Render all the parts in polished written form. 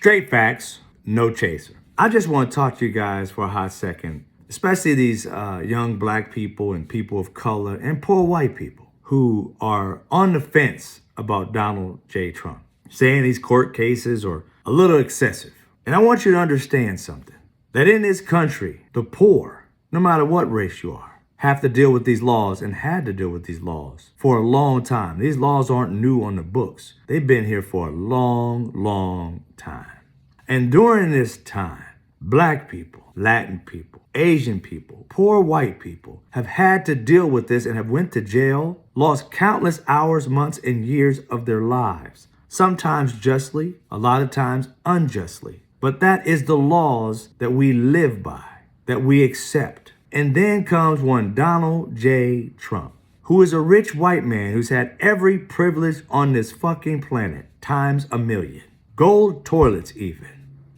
Straight facts, no chaser. I just want to talk to you guys for a hot second, especially these young black people and people of color and poor white people who are on the fence about Donald J. Trump, saying these court cases are a little excessive. And I want you to understand something, that in this country, the poor, no matter what race you are, have to deal with these laws and had to deal with these laws for a long time. These laws aren't new on the books. They've been here for a long, long time. And during this time, black people, Latin people, Asian people, poor white people have had to deal with this and have went to jail, lost countless hours, months, and years of their lives. Sometimes justly, a lot of times unjustly. But that is the laws that we live by, that we accept. And then comes one Donald J. Trump, who is a rich white man who's had every privilege on this fucking planet, times a million. Gold toilets even.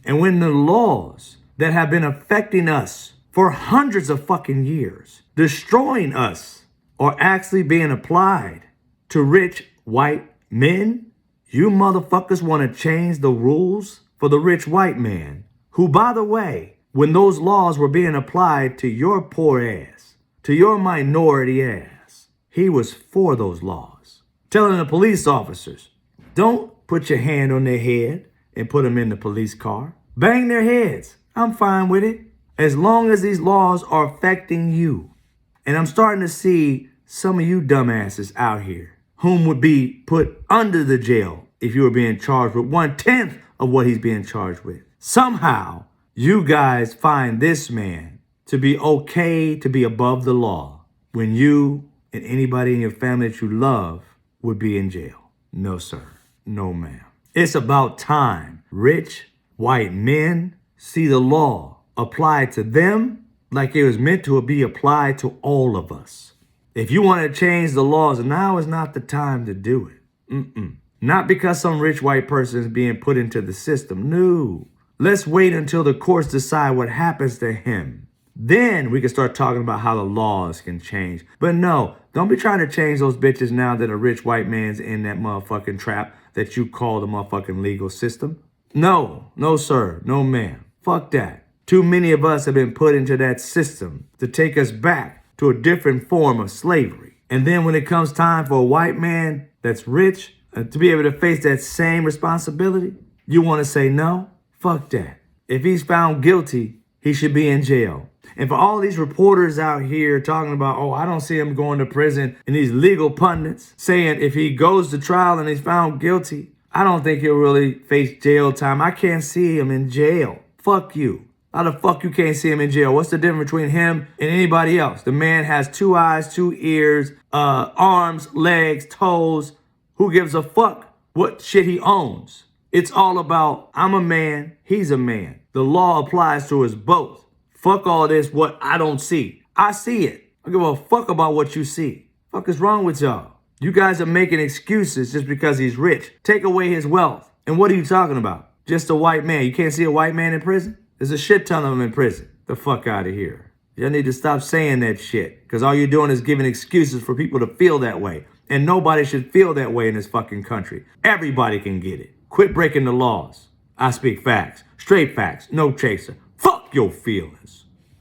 And when the laws that have been affecting us for hundreds of fucking years, destroying us, are actually being applied to rich white men, you motherfuckers want to change the rules for the rich white man, who, by the way, when those laws were being applied to your poor ass, to your minority ass, he was for those laws. Telling the police officers, don't put your hand on their head and put them in the police car. Bang their heads. I'm fine with it, as long as these laws are affecting you. And I'm starting to see some of you dumbasses out here whom would be put under the jail if you were being charged with 1/10 of what he's being charged with. Somehow, you guys find this man to be okay to be above the law when you and anybody in your family that you love would be in jail. No, sir. No, ma'am. It's about time rich white men see the law applied to them like it was meant to be applied to all of us. If you want to change the laws, now is not the time to do it. Not because some rich white person is being put into the system. No. Let's wait until the courts decide what happens to him. Then we can start talking about how the laws can change. But no, don't be trying to change those bitches now that a rich white man's in that motherfucking trap that you call the motherfucking legal system. No, no sir, no ma'am. Fuck that. Too many of us have been put into that system to take us back to a different form of slavery. And then when it comes time for a white man that's rich to be able to face that same responsibility, you want to say no? Fuck that. If he's found guilty, he should be in jail. And for all these reporters out here talking about, oh, I don't see him going to prison, and these legal pundits saying if he goes to trial and he's found guilty, I don't think he'll really face jail time. I can't see him in jail. Fuck you. How the fuck you can't see him in jail? What's the difference between him and anybody else? The man has 2 eyes, 2 ears, arms, legs, toes. Who gives a fuck what shit he owns? It's all about, I'm a man, he's a man. The law applies to us both. Fuck all this, what I don't see. I see it. I don't give a fuck about what you see. Fuck is wrong with y'all? You guys are making excuses just because he's rich. Take away his wealth. And what are you talking about? Just a white man. You can't see a white man in prison? There's a shit ton of them in prison. The fuck out of here. Y'all need to stop saying that shit. Because all you're doing is giving excuses for people to feel that way. And nobody should feel that way in this fucking country. Everybody can get it. Quit breaking the laws. I speak facts. Straight facts. No chaser. Fuck your feelings.